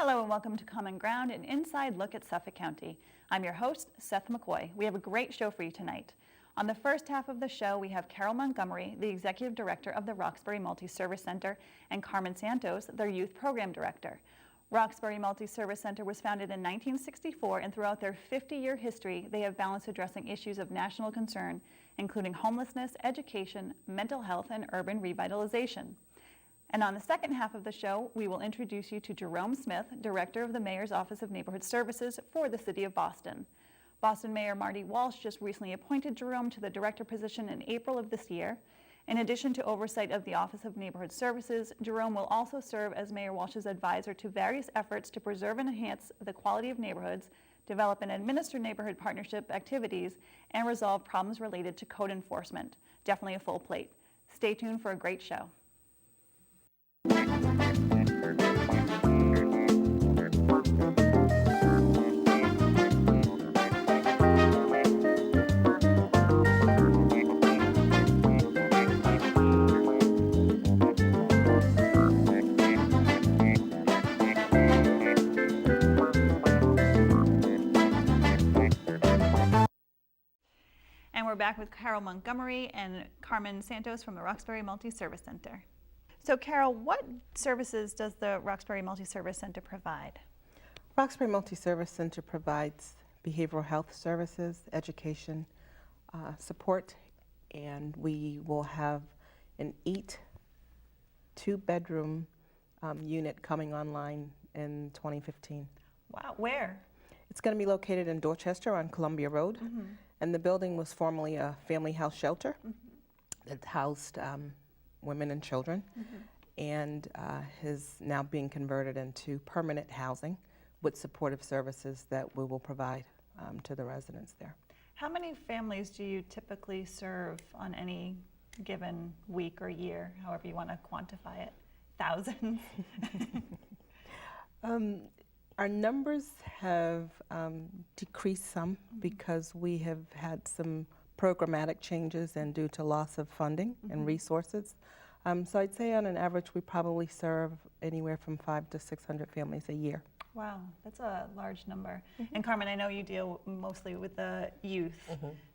Hello and welcome to Common Ground, an inside look at Suffolk County. I'm your host, Seth McCoy. We have a great show for you tonight. On the first half of the show, we have Carole Montgomery, the Executive Director of the Roxbury Multi-Service Center, and Carmen Santos, their Youth Program Director. Roxbury Multi-Service Center was founded in 1964, and throughout their 50-year history, they have balanced addressing issues of national concern, including homelessness, education, mental health, and urban revitalization. And on the second half of the show, we will introduce you to Jerome Smith, Director of the Mayor's Office of Neighborhood Services for the City of Boston. Boston Mayor Marty Walsh just recently appointed Jerome to the director position in April of this year. In addition to oversight of the Office of Neighborhood Services, Jerome will also serve as Mayor Walsh's advisor to various efforts to preserve and enhance the quality of neighborhoods, develop and administer neighborhood partnership activities, and resolve problems related to code enforcement. Definitely a full plate. Stay tuned for a great show. And we're back with Carole Montgomery and Carmen Santos from the Roxbury Multi-Service Center. So Carole, what services does the Roxbury Multi-Service Center provide? Roxbury Multi-Service Center provides behavioral health services, education, support, and we will have an 2-bedroom unit coming online in 2015. Wow, where? It's going to be located in Dorchester on Columbia Road, and the building was formerly a family house shelter that housed women and children, and is now being converted into permanent housing with supportive services that we will provide to the residents there. How many families do you typically serve on any given week or year, however you want to quantify it? Thousands? Our numbers have decreased some because we have had some programmatic changes and due to loss of funding and resources. So I'd say on an average we probably serve anywhere from 500 to 600 families a year. Wow, that's a large number. And Carmen, I know you deal mostly with the youth.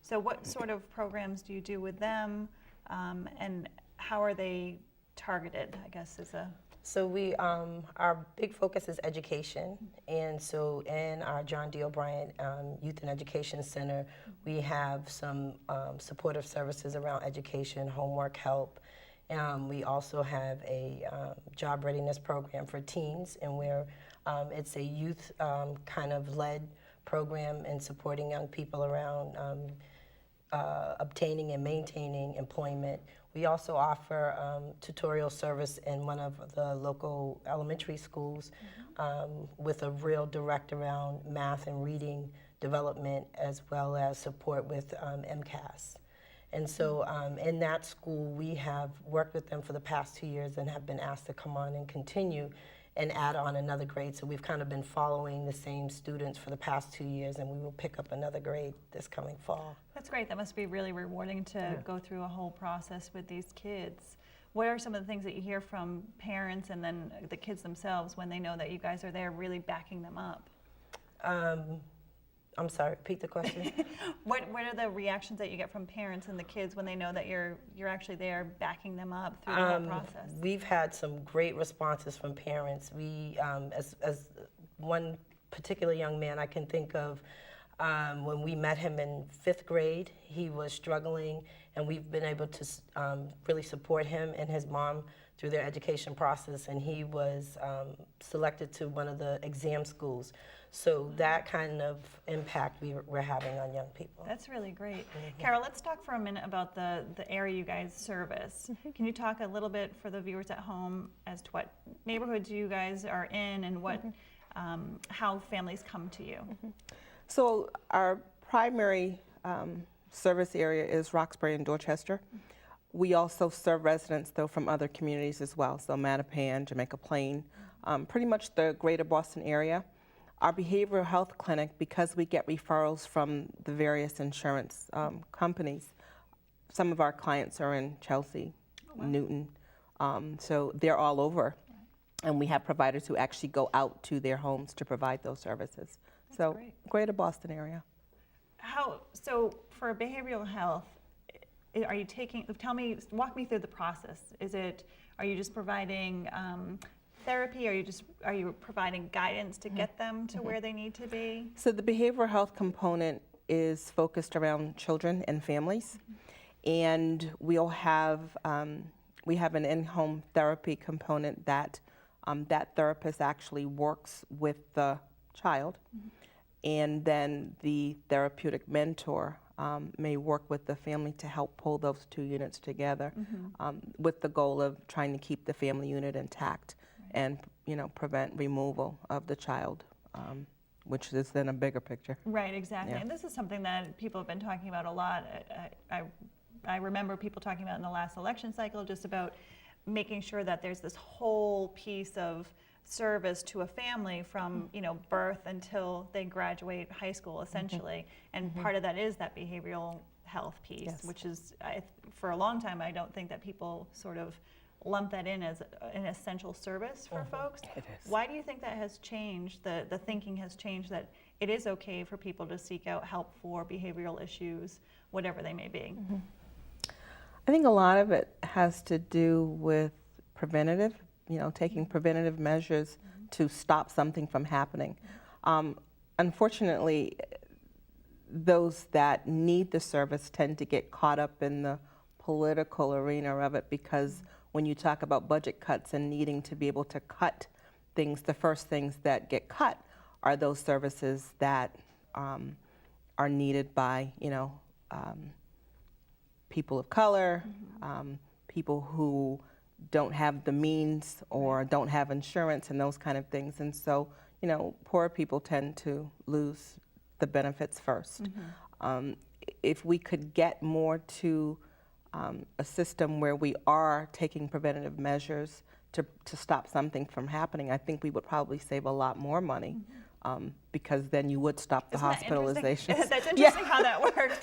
So what sort of programs do you do with them, and how are they targeted, I guess is a... So we, our big focus is education, and so in our John D. O'Brien Youth and Education Center, we have some supportive services around education, homework help. We also have a job readiness program for teens, and where it's a youth kind of led program in supporting young people around obtaining and maintaining employment. We also offer tutorial service in one of the local elementary schools with a real direct around math and reading development, as well as support with MCAS. And so in that school, we have worked with them for the past 2 years and have been asked to come on and continue and add on another grade. So we've kind of been following the same students for the past 2 years, and we will pick up another grade this coming fall. That's great. That must be really rewarding to go through a whole process with these kids. What are some of the things that you hear from parents and then the kids themselves when they know that you guys are there really backing them up? I'm sorry, repeat the question. What are the reactions that you get from parents and the kids when they know that you're actually there backing them up through the whole process? We've had some great responses from parents. We, as one particular young man I can think of, when we met him in 5th grade, he was struggling, and we've been able to really support him and his mom through their education process, and he was selected to one of the exam schools. So that kind of impact we're having on young people. That's really great. Carole, let's talk for a minute about the area you guys service. Can you talk a little bit for the viewers at home as to what neighborhoods you guys are in and what how families come to you? So our primary service area is Roxbury and Dorchester. We also serve residents, though, from other communities as well, so Mattapan, Jamaica Plain, pretty much the greater Boston area. Our behavioral health clinic, because we get referrals from the various insurance companies, some of our clients are in Chelsea, Newton, so they're all over. And we have providers who actually go out to their homes to provide those services. So great. greater Boston area. So for behavioral health, are you walk me through the process. Are you just providing therapy? Are you providing guidance to get them to where they need to be? So the behavioral health component is focused around children and families. And we have an in-home therapy component that that therapist actually works with the child. And then the therapeutic mentor may work with the family to help pull those two units together with the goal of trying to keep the family unit intact and prevent removal of the child, which is then a bigger picture. Right, exactly. Yeah. And this is something that people have been talking about a lot. I remember people talking about in the last election cycle just about making sure that there's this whole piece of service to a family from birth until they graduate high school, essentially. And part of that is that behavioral health piece, Yes. which is, for a long time, I don't think that people sort of lump that in as an essential service for folks. It is. Why do you think that has changed? The thinking has changed that it is okay for people to seek out help for behavioral issues, whatever they may be. I think a lot of it has to do with preventative, taking preventative measures to stop something from happening. Unfortunately, those that need the service tend to get caught up in the political arena of it, because when you talk about budget cuts and needing to be able to cut things, the first things that get cut are those services that are needed by, people of color, people who don't have the means or don't have insurance and those kind of things. And so, poor people tend to lose the benefits first. If we could get more to a system where we are taking preventative measures to stop something from happening, I think we would probably save a lot more money. Because then you would stop the hospitalization. That's interesting how that works.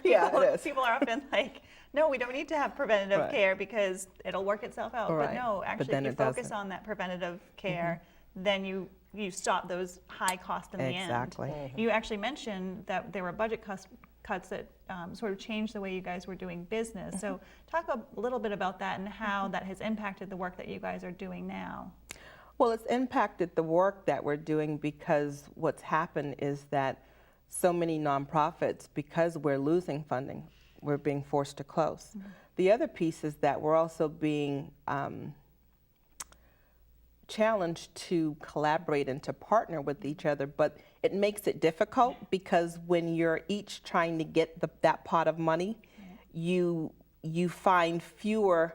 People are often like, no, we don't need to have preventative care because it'll work itself out. Right. But no, actually, if you focus on that preventative care, then you stop those high costs in the end. Exactly. You actually mentioned that there were budget cuts that sort of changed the way you guys were doing business. So talk a little bit about that and how that has impacted the work that you guys are doing now. Well, it's impacted the work that we're doing because what's happened is that so many nonprofits, because we're losing funding, we're being forced to close. The other piece is that we're also being challenged to collaborate and to partner with each other, but it makes it difficult because when you're each trying to get that pot of money, you find fewer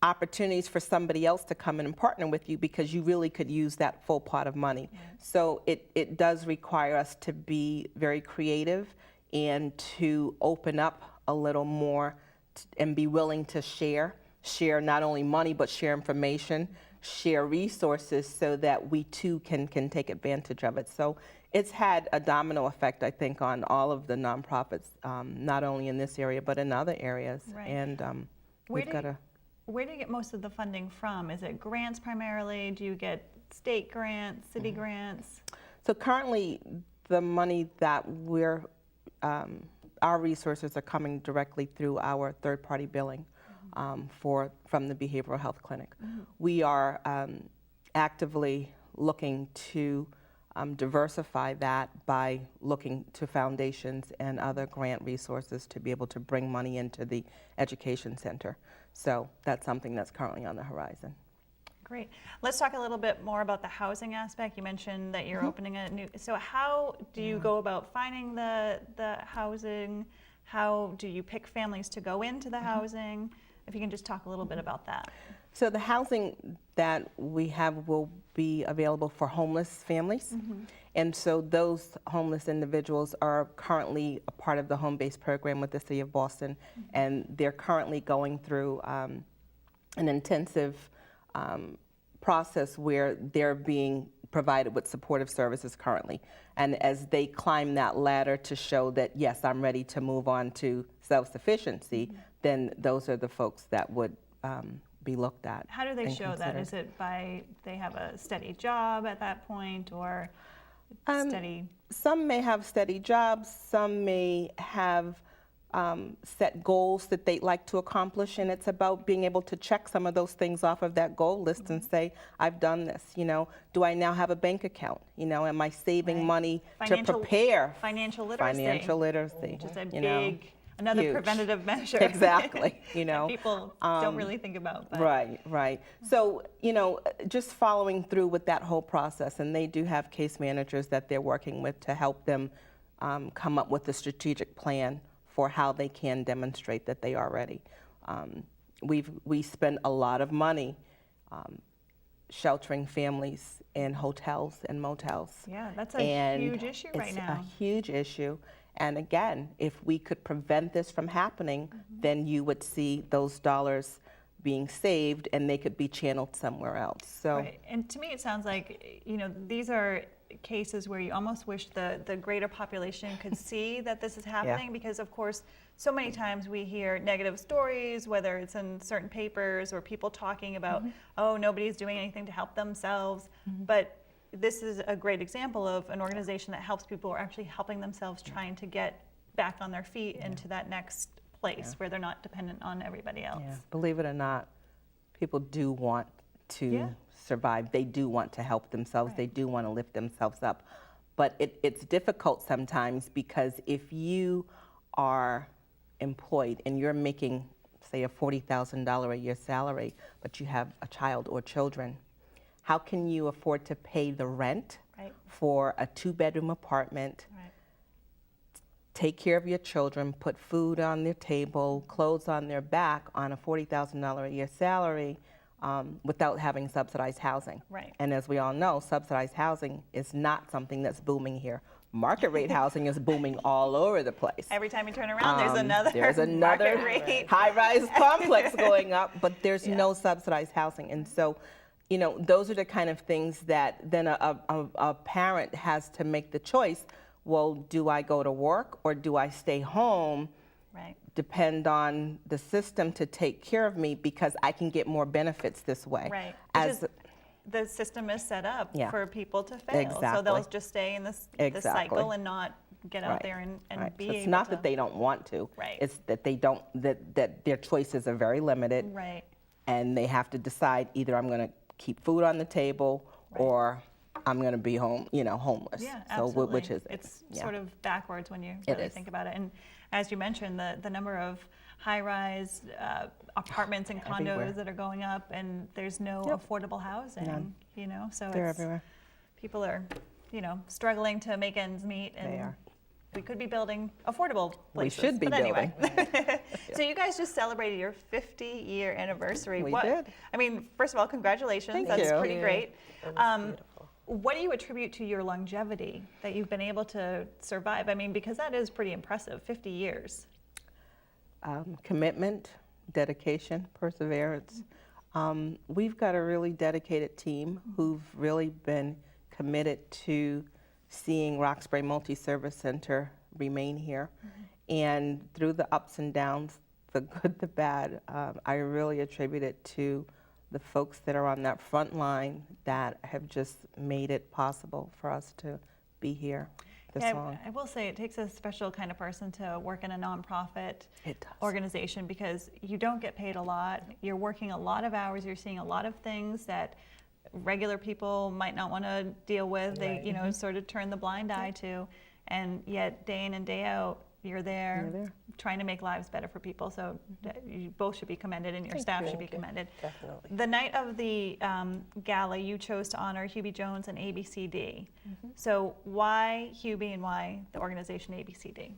opportunities for somebody else to come in and partner with you because you really could use that full pot of money. So it does require us to be very creative and to open up a little more and be willing to share not only money but share information, share resources so that we too can take advantage of it. So it's had a domino effect, I think, on all of the nonprofits, not only in this area but in other areas. Right. And we've got to. Where do you get most of the funding from? Is it grants primarily? Do you get state grants, city grants? So currently, the money that our resources are coming directly through our third-party billing from the behavioral health clinic. We are actively looking to diversify that by looking to foundations and other grant resources to be able to bring money into the education center. So that's something that's currently on the horizon. Great. Let's talk a little bit more about the housing aspect. You mentioned that you're opening a new, so how do you go about finding the housing? How do you pick families to go into the housing? If you can just talk a little bit about that. So the housing that we have will be available for homeless families. And so those homeless individuals are currently a part of the home-based program with the City of Boston, and they're currently going through an intensive process where they're being provided with supportive services currently. And as they climb that ladder to show that, yes, I'm ready to move on to self-sufficiency, then those are the folks that would be looked at. How do they and show that? considered. Is it by they have a steady job at that point, or steady? Some may have steady jobs, some may have set goals that they'd like to accomplish, and it's about being able to check some of those things off of that goal list and say, I've done this, you know. Do I now have a bank account? You know, am I saving Right. money Financial- to prepare? Financial literacy. Financial literacy. Which is a you know. big, another Huge. preventative measure. Exactly, you that know. people don't really think about. But. Right, right. So, you know, just following through with that whole process, and they do have case managers that they're working with to help them come up with a strategic plan for how they can demonstrate that they are ready. We spend a lot of money sheltering families in hotels and motels. Yeah, that's a And huge issue right it's now. a huge issue. And again, if we could prevent this from happening, then you would see those dollars being saved and they could be channeled somewhere else. So, Right. And to me, it sounds like, you know, these are cases where you almost wish the greater population could see that this is happening, because of course, so many times we hear negative stories, whether it's in certain papers or people talking about, oh, nobody's doing anything to help themselves. But this is a great example of an organization that helps people who are actually helping themselves, trying to get back on their feet into that next place where they're not dependent on everybody else. yeah, believe it or not, people do want to Yeah. survive. They do want to help themselves. Right. They do want to lift themselves up. But it's difficult sometimes, because if you are employed and you're making, say, a $40,000 a year salary, but you have a child or children, how can you afford to pay the rent Right. for a 2-bedroom apartment, Right. take care of your children, put food on their table, clothes on their back on a $40,000 a year salary without having subsidized housing? Right. And as we all know, subsidized housing is not something that's booming here. Market rate housing is booming all over the place. Every time you turn around, there's another There's market rate. high-rise complex going up, but there's no subsidized housing. And so, you know, those are the kind of things that then a parent has to make the choice. Well, do I go to work or do I stay home? Right. Depend on the system to take care of me, because I can get more benefits this way. Right. As Because the system is set up Yeah. for people to fail. So Exactly. they'll just stay in this Exactly. cycle and not get out Right. there and right. be So it's able not to. that they don't want to. Right. It's that they don't. That their choices are very limited. Right. And they have to decide, either I'm going to keep food on the table or I'm going to be home, you know, homeless. Yeah, So absolutely. which is it? It's Yeah. sort of backwards when you It really is. think about it. And as you mentioned, the number of high-rise apartments and condos Everywhere. that are going up, and there's no Yep. affordable housing. None. You know, so They're it's, everywhere. people are, you know, struggling to make ends meet, and They are. we could be building affordable We places. should be but anyway. building. So you guys just celebrated your 50-year anniversary. We What, did. I mean, first of all, congratulations. Thank That's you. pretty great. It was beautiful. What do you attribute to your longevity, that you've been able to survive? I mean, because that is pretty impressive, 50 years. Commitment, dedication, perseverance. We've got a really dedicated team who've really been committed to seeing Roxbury Multi-Service Center remain here. And through the ups and downs, the good, the bad, I really attribute it to the folks that are on that front line that have just made it possible for us to be here this Yeah, long. I will say it takes a special kind of person to work in a nonprofit It does. organization, because you don't get paid a lot. You're working a lot of hours. You're seeing a lot of things that regular people might not want to deal with. They, Right. you know, sort of turn the blind eye to, and yet day in and day out, you're there, You're there. trying to make lives better for people. So you both should be commended, and your Thank staff you. should be Thank you. commended. Definitely. The night of the gala, you chose to honor Hubie Jones and ABCD. So why Hubie and why the organization ABCD?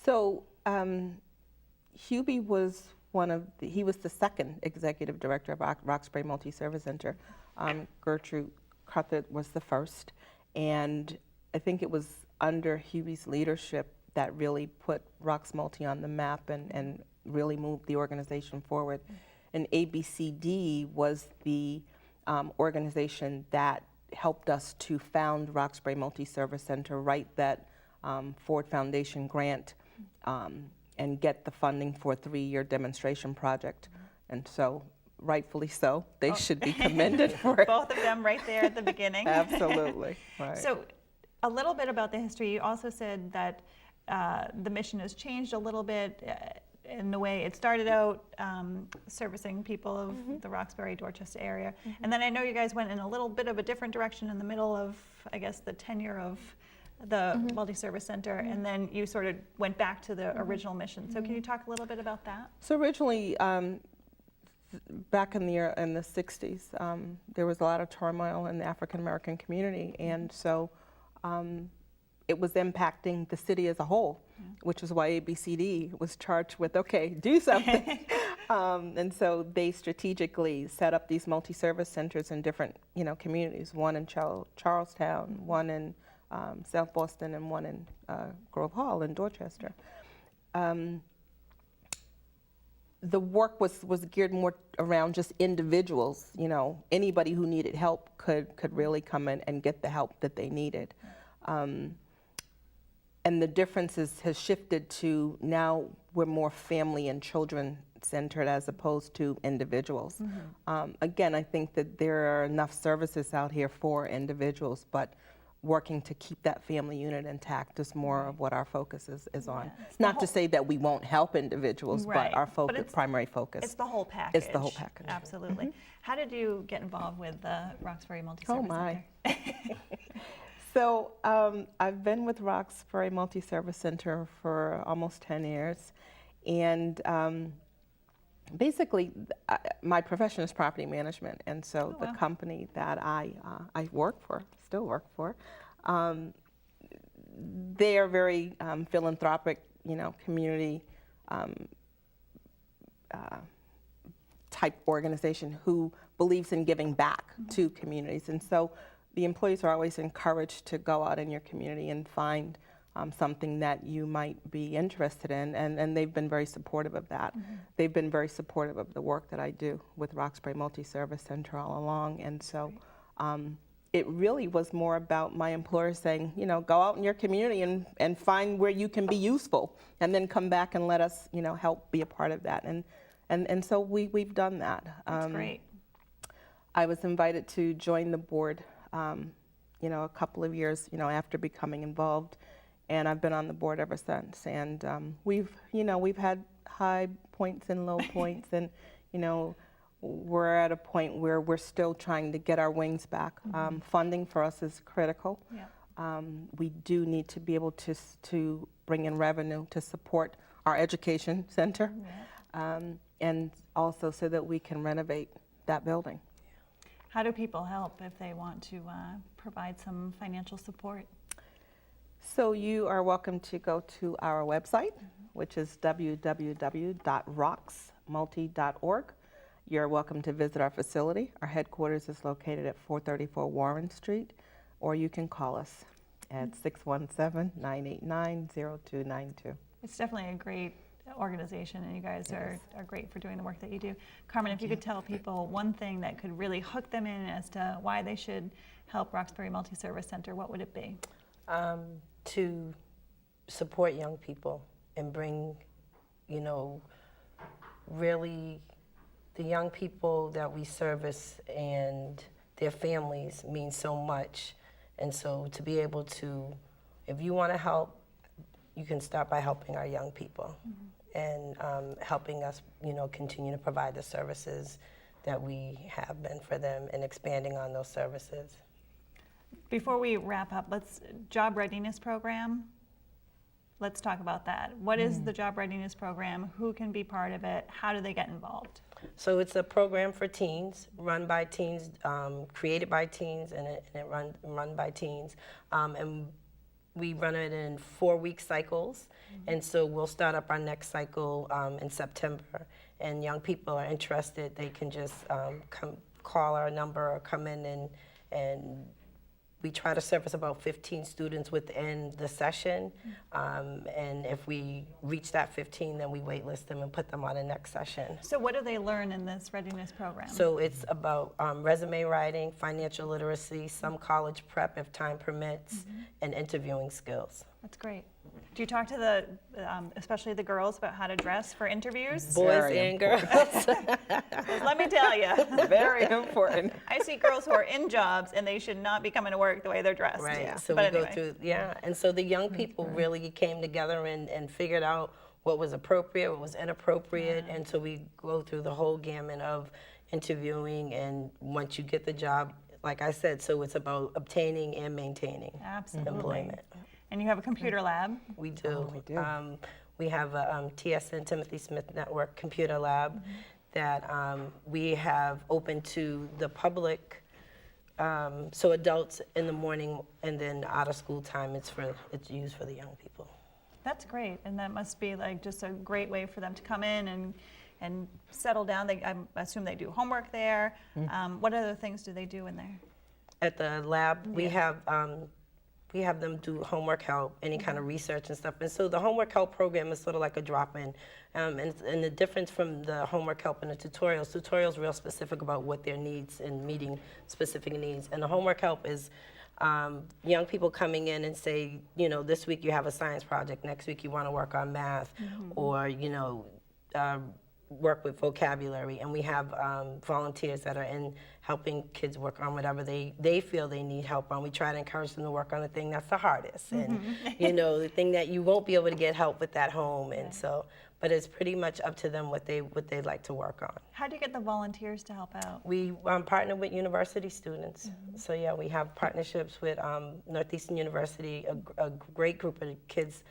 So Hubie was he was the second executive director of Roxbury Multi-Service Center. Gertrude Cuthert was the first. And I think it was under Hubie's leadership that really put Rox Multi on the map and really moved the organization forward. And ABCD was the organization that helped us to found Roxbury Multi-Service Center, write that Ford Foundation grant, and get the funding for a 3-year demonstration project. And so rightfully so. They should be commended for it. Both of them right there at the beginning. Absolutely, right. So a little bit about the history. You also said that the mission has changed a little bit in the way it started out servicing people of the Roxbury, Dorchester area. And then I know you guys went in a little bit of a different direction in the middle of, I guess, the tenure of the Multi-Service Center, and then you sort of went back to the original mission. So can you talk a little bit about that? So originally, back in the 60s, there was a lot of turmoil in the African American community, and so it was impacting the city as a whole, which is why ABCD was charged with, okay, do something. And so they strategically set up these multi-service centers in different, communities, one in Charlestown, one in South Boston, and one in Grove Hall in Dorchester. The work was geared more around just individuals. Anybody who needed help could really come in and get the help that they needed. And the difference has shifted to now we're more family and children centered as opposed to individuals. Again, I think that there are enough services out here for individuals, but working to keep that family unit intact is more of what our focus is on. It's not to say that we won't help individuals, but our primary focus. It's the whole package. It's the whole package. Absolutely. How did you get involved with the Roxbury Multi-Service Center? Oh my. So I've been with Roxbury Multi-Service Center for almost 10 years, and basically my profession is property management, and so the company that I still work for, they are very philanthropic, community type organization who believes in giving back to communities, and so the employees are always encouraged to go out in your community and find something that you might be interested in, and they've been very supportive of that. They've been very supportive of the work that I do with Roxbury Multi-Service Center all along, and so it really was more about my employers saying, go out in your community and find where you can be useful, and then come back and let us, help be a part of that, and so we've done that. That's great. I was invited to join the board a couple of years, after becoming involved, and I've been on the board ever since. And we've had high points and low points, and we're at a point where we're still trying to get our wings back. Funding for us is critical. We do need to be able to bring in revenue to support our education center, and also so that we can renovate that building. How do people help if they want to provide some financial support? So you are welcome to go to our website, which is www.roxmulti.org. You're welcome to visit our facility. Our headquarters is located at 434 Warren Street, or you can call us at 617-989-0292. It's definitely a great organization, and you guys are great for doing the work that you do. Carmen, if you could tell people one thing that could really hook them in as to why they should help Roxbury Multi-Service Center, what would it be? To support young people and bring, really the young people that we service and their families mean so much. And so to be able to, if you want to help, you can start by helping our young people and helping us, continue to provide the services that we have been for them and expanding on those services. Before we wrap up, job readiness program. Let's talk about that. What is the job readiness program? Who can be part of it? How do they get involved? So it's a program for teens, run by teens, created by teens, and run by teens. And we run it in 4-week cycles, and so we'll start up our next cycle in September. And young people are interested, they can just call our number or come in, and we try to service about 15 students within the session. And if we reach that 15, then we waitlist them and put them on the next session. So what do they learn in this readiness program? So it's about resume writing, financial literacy, some college prep if time permits, and interviewing skills. That's great. Do you talk to the, especially the girls, about how to dress for interviews? Boys Very and girls. 'Cause let me tell you, Very important. I see girls who are in jobs and they should not be coming to work the way they're dressed. Right. Yeah. So But we anyway. go through, and so the young people really came together and figured out what was appropriate, what was inappropriate, and so we go through the whole gamut of interviewing, and once you get the job, like I said, so it's about obtaining and maintaining Absolutely. employment. And you have a computer lab. We do. we do. We have a TSN, Timothy Smith Network Computer Lab that we have open to the public. So adults in the morning, and then out of school time, it's used for the young people. That's great, and that must be like just a great way for them to come in and settle down. I assume they do homework there. What other things do they do in there? At the lab, we have them do homework help, any kind of research and stuff. And so the homework help program is sort of like a drop-in. And the difference from the homework help and the tutorials real specific about what their needs and meeting specific needs. And the homework help is young people coming in and say, this week you have a science project, next week you want to work on math, or, work with vocabulary. And we have volunteers that are in helping kids work on whatever they feel they need help on. We try to encourage them to work on the thing that's the hardest, and the thing that you won't be able to get help with at home. And so, but it's pretty much up to them what they'd like to work on. How do you get the volunteers to help out? We partner with university students. So yeah, we have partnerships with Northeastern University. A great group of kids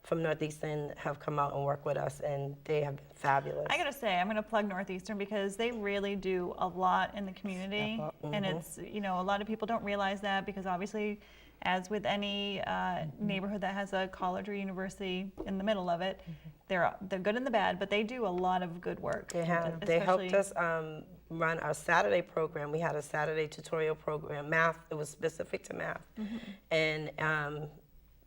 from Northeastern have come out and worked with us, and they have been fabulous. I gotta say, I'm gonna plug Northeastern because they really do a lot in the community, and it's, a lot of people don't realize that, because obviously, as with any neighborhood that has a college or university in the middle of it, they're good and the bad, but they do a lot of good work. They have. They helped us run our Saturday program. We had a Saturday tutorial program, math. It was specific to math, and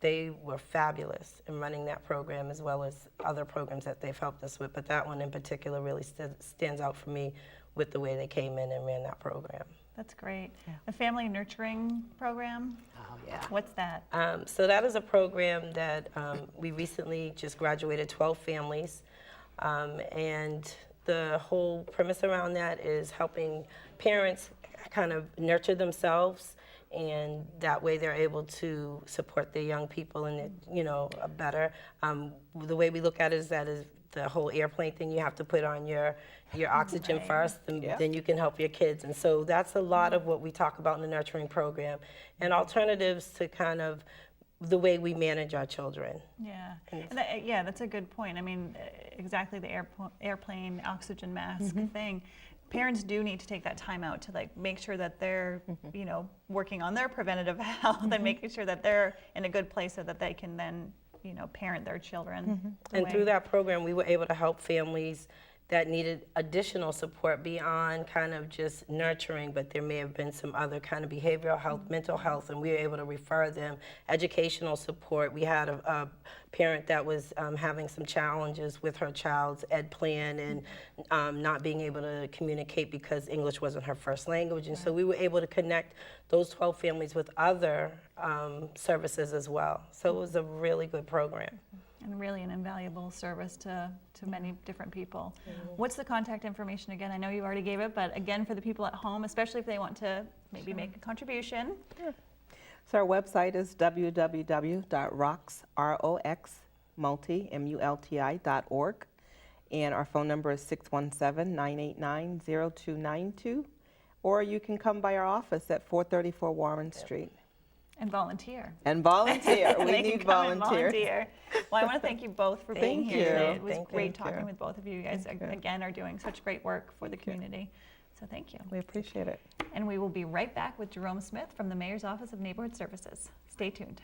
they were fabulous in running that program, as well as other programs that they've helped us with. But that one in particular really stands out for me with the way they came in and ran that program. That's great. The Family Nurturing Program? Oh, yeah. What's that? So that is a program that we recently just graduated 12 families. And the whole premise around that is helping parents kind of nurture themselves, and that way they're able to support their young people and better. The way we look at it is the whole airplane thing. You have to put on your oxygen first, and then you can help your kids. And so that's a lot of what we talk about in the nurturing program, and alternatives to kind of the way we manage our children. Yeah, that's a good point. I mean, exactly the airplane oxygen mask thing. Parents do need to take that time out to make sure that they're, working on their preventative health and making sure that they're in a good place so that they can then, parent their children. And through that program, we were able to help families that needed additional support beyond kind of just nurturing, but there may have been some other kind of behavioral health, mental health, and we were able to refer them educational support. We had a parent that was having some challenges with her child's ed plan and not being able to communicate because English wasn't her first language, and so we were able to connect those 12 families with other services as well. So it was a really good program. And really an invaluable service to many different people. What's the contact information again? I know you already gave it, but again, for the people at home, especially if they want to maybe make a contribution. Sure. So our website is www.roxmulti.org, and our phone number is 617-989-0292, or you can come by our office at 434 Warren Street. And volunteer. And volunteer. We They need can come and volunteers. volunteer. Well, I want to thank you both for being Thank here you. today. It was Thank great you. talking with both of you. You guys, again, are doing such great work for the community. So thank you. We appreciate it. And we will be right back with Jerome Smith from the Mayor's Office of Neighborhood Services. Stay tuned.